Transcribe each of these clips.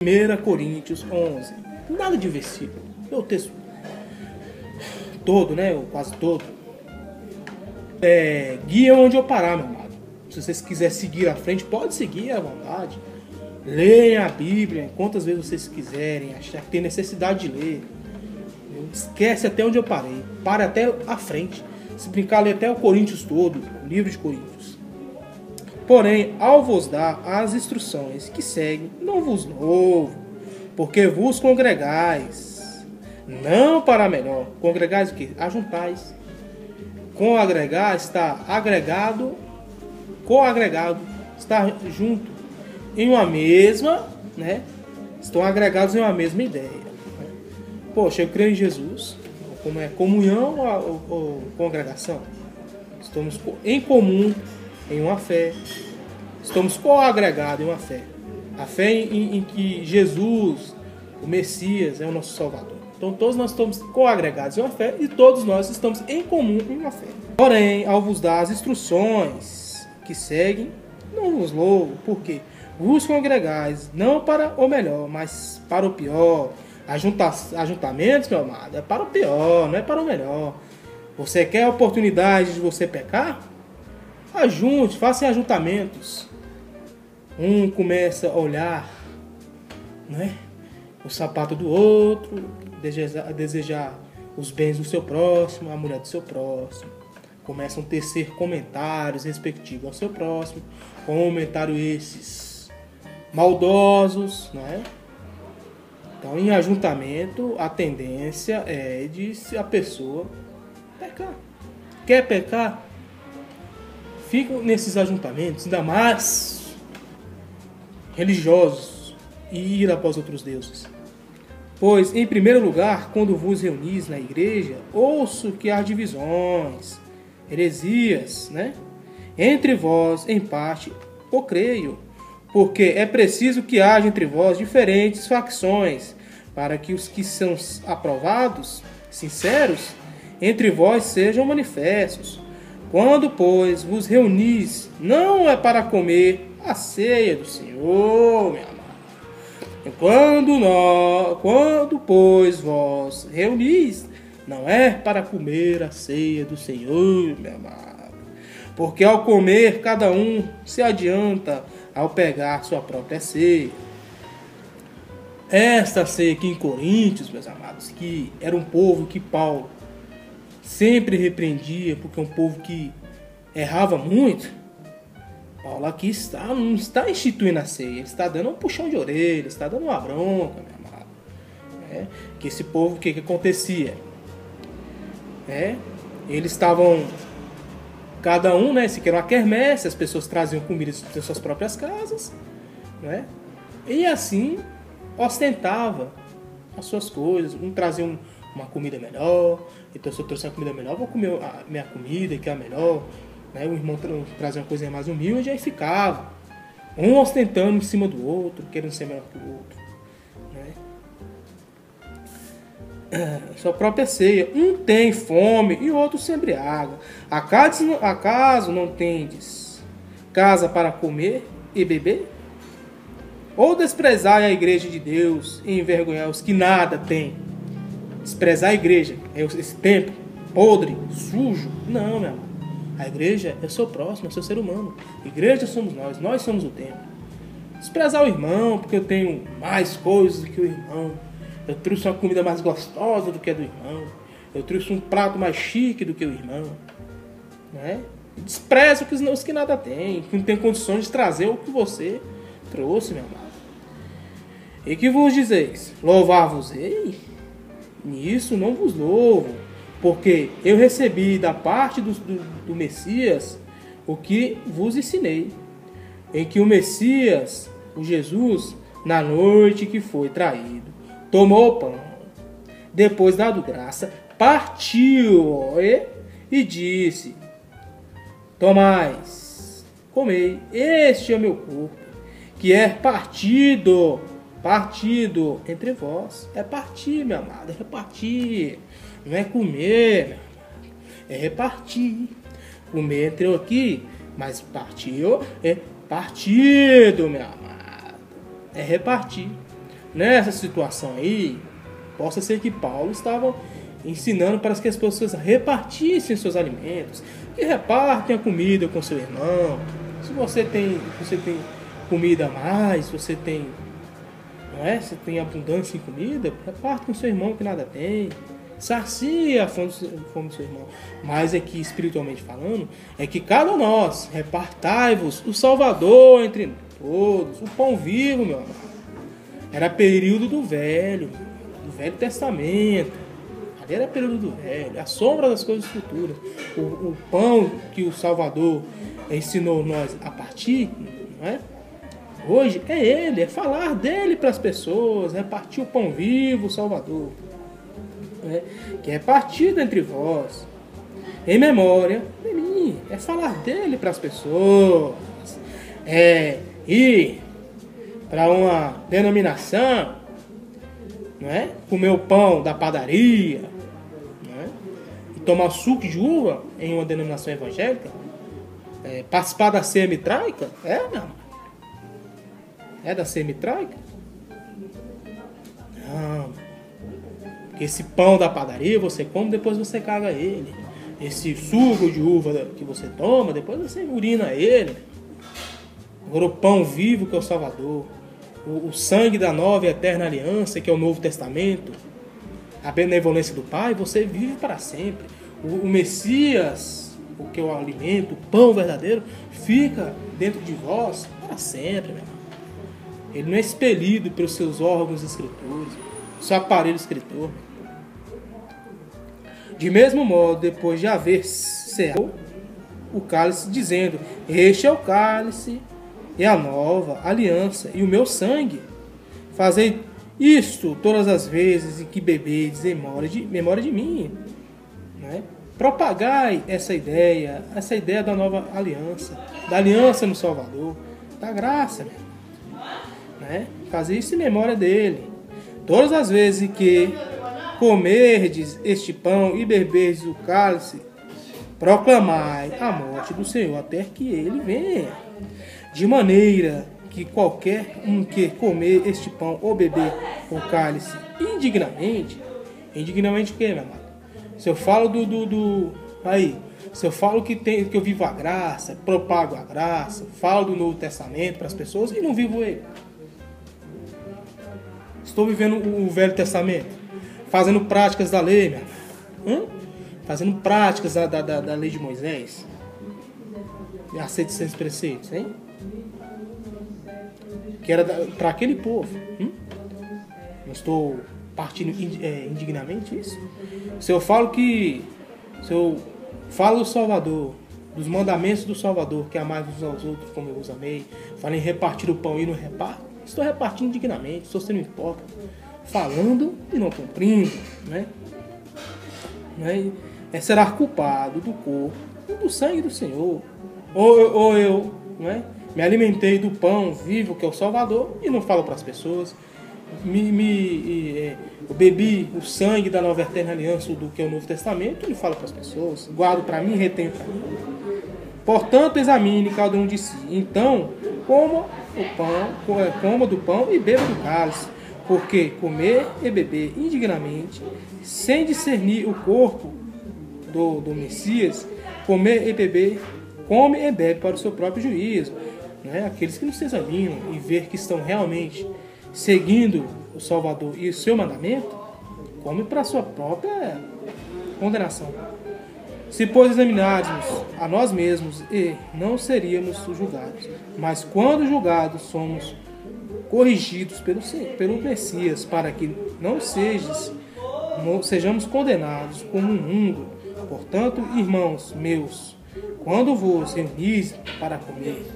1 Coríntios 11. Nada de versículo. É o texto todo, né? Ou quase todo. Guia onde eu parar, meu amado. Se vocês quiserem seguir à frente, pode seguir à vontade. Leiam a Bíblia quantas vezes vocês quiserem, achar que tem necessidade de ler. Esquece até onde eu parei. Para até a frente. Se brincar, lê até o Coríntios todo, o livro de Coríntios. Porém, ao vos dar as instruções que seguem, não vos louvo, porque vos congregais, não para melhor. Congregais o quê? Ajuntais. Com agregar está agregado, co-agregado, está junto em uma mesma, né? Estão agregados em uma mesma ideia. Poxa, eu creio em Jesus. Como é comunhão ou congregação? Estamos em comum em uma fé. Estamos co-agregados em uma fé. A fé em que Jesus, o Messias, é o nosso Salvador. Então todos nós estamos co-agregados em uma fé e todos nós estamos em comum em uma fé. Porém, ao vos dar as instruções que seguem, não vos louvo, porque vos congregais, não para o melhor, mas para o pior. Ajuntamentos, meu amado, é para o pior, não é para o melhor. Você quer a oportunidade de você pecar? Ajunte, faça ajuntamentos. Um começa a olhar, né, o sapato do outro, desejar os bens do seu próximo, a mulher do seu próximo. Começam a tecer comentários respectivos ao seu próximo, comentários esses maldosos, né? Então, em ajuntamento, a tendência é de a pessoa pecar. Quer pecar? Fica nesses ajuntamentos, ainda mais religiosos, e ir após outros deuses. Pois, em primeiro lugar, quando vos reunis na igreja, ouço que há divisões, heresias, né? Entre vós, em parte, o creio. Porque é preciso que haja entre vós diferentes facções, para que os que são aprovados, sinceros, entre vós sejam manifestos. Quando, pois, vos reunis, não é para comer a ceia do Senhor, meu amado. Quando, pois, vós reunis, não é para comer a ceia do Senhor, meu amado. Porque ao comer, cada um se adianta ao pegar sua própria ceia. Esta ceia aqui em Coríntios, meus amados, que era um povo que Paulo sempre repreendia, porque é um povo que errava muito. Paulo aqui não está instituindo a ceia, ele está dando um puxão de orelha, está dando uma bronca, meu amado. Que esse povo, o que acontecia? Eles estavam... Cada um, né, se quer uma quermesse, as pessoas traziam comida de suas próprias casas, né? E assim ostentava as suas coisas. Um trazia uma comida melhor, então se eu trouxer uma comida melhor, vou comer a minha comida, que é a melhor, né? O irmão trazia uma coisa mais humilde e aí ficava. Um ostentando em cima do outro, querendo ser melhor que o outro, né? Sua própria ceia. Um tem fome e o outro se embriaga. Acaso não tendes casa para comer e beber? Ou desprezai a igreja de Deus e envergonhar os que nada têm? Desprezar a igreja, esse templo podre, sujo? Não, meu amor. A igreja é o seu próximo, é o seu ser humano. A igreja somos nós somos o templo. Desprezar o irmão, porque eu tenho mais coisas do que o irmão. Eu trouxe uma comida mais gostosa do que a do irmão. Eu trouxe um prato mais chique do que o irmão. Né? Despreza os que nada têm, que não tem condições de trazer o que você trouxe, meu amado. E que vos dizeis? Louvar-vos-ei? Nisso não vos louvo, porque eu recebi da parte do Messias o que vos ensinei. Em que o Messias, o Jesus, na noite que foi traído, tomou o pão, depois dado graça, partiu e disse: tomais, comei, este é o meu corpo, que é partido entre vós. É partir, meu amado, é repartir. Não é comer, meu amado, é repartir. Comer entrou aqui, mas partiu é partido, meu amado. É repartir. nessa situação aí, possa ser que Paulo estava ensinando para que as pessoas repartissem seus alimentos, que repartem a comida com seu irmão. Se você tem comida a mais, você tem, não é? Você tem abundância em comida, reparte com seu irmão que nada tem. Sacia a fome do seu irmão. Mas aqui, espiritualmente falando, é que cada nós repartai-vos o Salvador entre todos, o pão vivo, meu amado. Era período do Velho Testamento. Ali era período do Velho, a sombra das coisas futuras. O pão que o Salvador ensinou nós a partir, não é? Hoje é ele, é falar dele para as pessoas, repartir o pão vivo, o Salvador. Que é partido entre vós, em memória de mim, é falar dele para as pessoas, é ir para uma denominação, não é? Comer o pão da padaria, não é? E tomar suco de uva em uma denominação evangélica, participar da ceia mitraica, não? É da ceia mitraica? Não. Esse pão da padaria você come, depois você caga ele. Esse suco de uva que você toma, depois você urina ele. Agora o pão vivo que é o Salvador. O sangue da nova e eterna aliança que é o Novo Testamento. A benevolência do Pai, você vive para sempre. O Messias, o que é o alimento, o pão verdadeiro, fica dentro de vós para sempre, meu irmão. Ele não é expelido pelos seus órgãos escritores, seu aparelho escritor. De mesmo modo, depois de haver cerrado o cálice, dizendo: este é o cálice e a nova aliança e o meu sangue. Fazei isto todas as vezes em que bebedes em memória de mim. Né? Propagai essa ideia da nova aliança, da aliança no Salvador, da graça. Né? Fazer isso em memória dele. Todas as vezes que comerdes este pão e beberdes o cálice, proclamai a morte do Senhor até que ele venha. De maneira que qualquer um que comer este pão ou beber o cálice indignamente o que, meu amado? Se eu falo se eu falo que eu vivo a graça, propago a graça, falo do Novo Testamento para as pessoas e não vivo ele. Estou vivendo o Velho Testamento, fazendo práticas da lei, meu amado. Fazendo práticas da lei de Moisés. E as 700 preceitos, hein? Que era para aquele povo. Não estou partindo indignamente isso? Se eu falo do Salvador, dos mandamentos do Salvador, que amai uns aos outros como eu os amei, falo em repartir o pão e não reparto, estou repartindo indignamente, estou sendo hipócrita, falando e não cumprindo, né? Será culpado do corpo e do sangue do Senhor. Ou eu, né, me alimentei do pão vivo que é o Salvador e não falo para as pessoas. Eu bebi o sangue da nova eterna aliança do que é o Novo Testamento e não falo para as pessoas. Guardo para mim e retenho para mim. Portanto, examine cada um de si. Então, coma do pão e beba do cálice. Porque comer e beber indignamente, sem discernir o corpo do Messias, comer e beber, come e bebe para o seu próprio juízo. Né? Aqueles que não se examinam e ver que estão realmente seguindo o Salvador e o seu mandamento, come para a sua própria condenação. Se, pois, examinarmos a nós mesmos, e não seríamos julgados. Mas quando julgados, somos corrigidos pelo Messias, para que não sejamos condenados como um mundo. Portanto, irmãos meus, quando vos reunis para comer,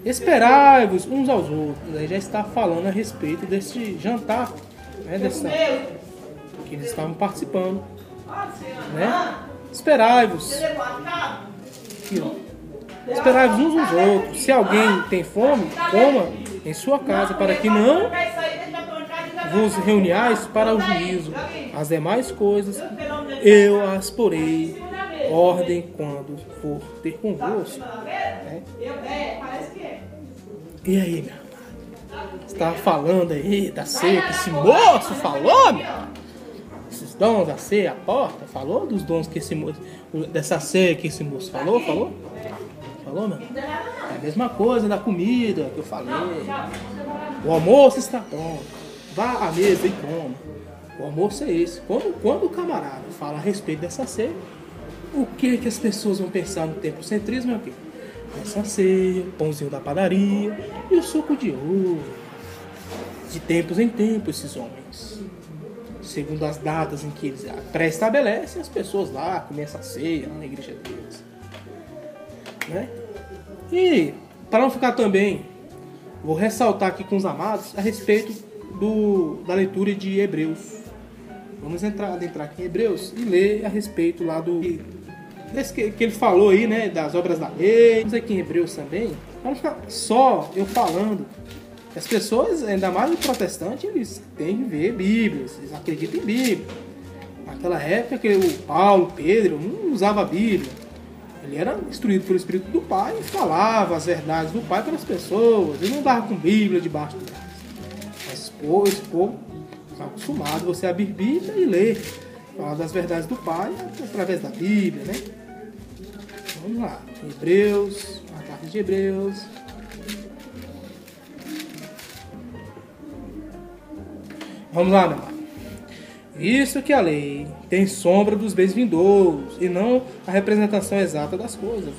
esperai-vos uns aos outros. Aí já está falando a respeito desse jantar, né, que eles estavam participando, né? Esperai-vos. Esperai-vos uns aos outros. Se alguém tem fome, coma em sua casa, para que não vos reuniais para o juízo. As demais coisas eu as porei ordem quando for ter convosco. Né? E aí, meu amado? tava falando aí da ceia, que esse moço falou, meu. Esses dons da ceia, a porta, falou dos dons que esse moço, dessa ceia que esse moço falou? Falou, meu? É a mesma coisa da comida que eu falei. O almoço está pronto. Vá à mesa e coma. O almoço é esse. Quando o camarada fala a respeito dessa ceia, o que as pessoas vão pensar no templocentrismo é o quê? Essa ceia, o pãozinho da padaria e o suco de uva. De tempos em tempos, esses homens, segundo as datas em que eles pré-estabelecem, as pessoas lá comem essa ceia na igreja deles, né? E, para não ficar também, vou ressaltar aqui com os amados a respeito da leitura de Hebreus. Vamos adentrar aqui em Hebreus e ler a respeito lá que ele falou aí, né, das obras da lei. Vamos aqui em Hebreus também. Vamos ficar só eu falando. As pessoas, ainda mais os protestantes, eles têm que ver Bíblia, eles acreditam em Bíblia. Naquela época que o Paulo, Pedro, não usava a Bíblia. Ele era instruído pelo Espírito do Pai e falava as verdades do Pai para as pessoas. Ele não dava com Bíblia debaixo do braço. Mas esse povo está acostumado você a abrir Bíblia e ler. Falar das verdades do Pai através da Bíblia, né? Vamos lá. Hebreus, a carta de Hebreus. Vamos lá, meu amado. Isso que a lei tem sombra dos bens vindouros e não a representação exata das coisas.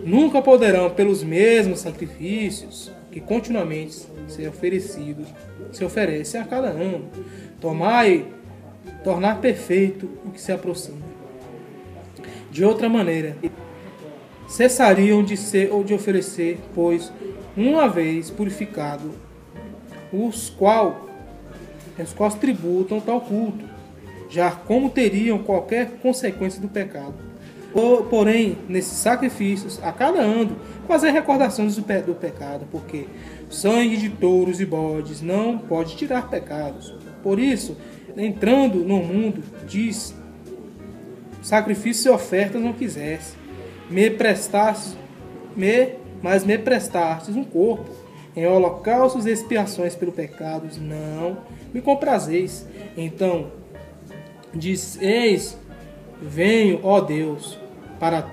Nunca poderão, pelos mesmos sacrifícios que continuamente se oferecem a cada ano, tornar perfeito o que se aproxima. De outra maneira, cessariam de ser ou de oferecer, pois, uma vez purificado, os quais tributam tal culto, já como teriam qualquer consequência do pecado. Porém, nesses sacrifícios, a cada ano, fazer recordações do pecado, porque sangue de touros e bodes não pode tirar pecados. Por isso, entrando no mundo, diz, sacrifícios e ofertas não quisesse, mas me prestastes um corpo, em holocaustos e expiações pelo pecado, não me comprazeis. Então, diz, eis, venho, ó Deus, para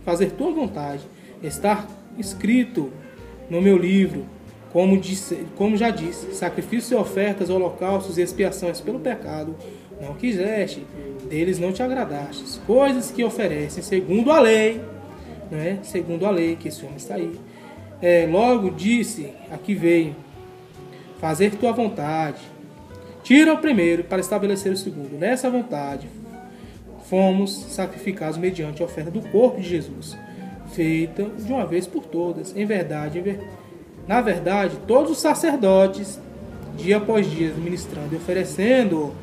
fazer tua vontade. Está escrito no meu livro, como já disse, sacrifícios e ofertas, holocaustos e expiações pelo pecado não quiseste, deles não te agradastes. Coisas que oferecem segundo a lei, né? Segundo a lei, que esse homem está aí. Logo disse, aqui veio, fazer tua vontade. Tira o primeiro para estabelecer o segundo. Nessa vontade, fomos sacrificados mediante a oferta do corpo de Jesus, feita de uma vez por todas. Na verdade, todos os sacerdotes, dia após dia, ministrando e oferecendo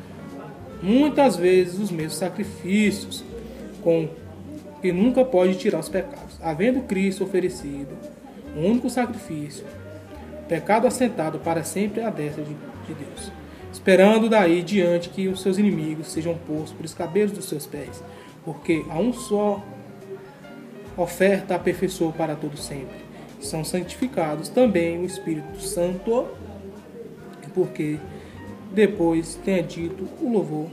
muitas vezes os mesmos sacrifícios, que nunca pode tirar os pecados. Havendo Cristo oferecido um único sacrifício, pecado assentado para sempre à destra de Deus, esperando daí diante que os seus inimigos sejam postos por escabelos dos seus pés, porque a um só oferta aperfeiçoou para todo sempre. São santificados também o Espírito Santo, porque depois tenha dito o louvor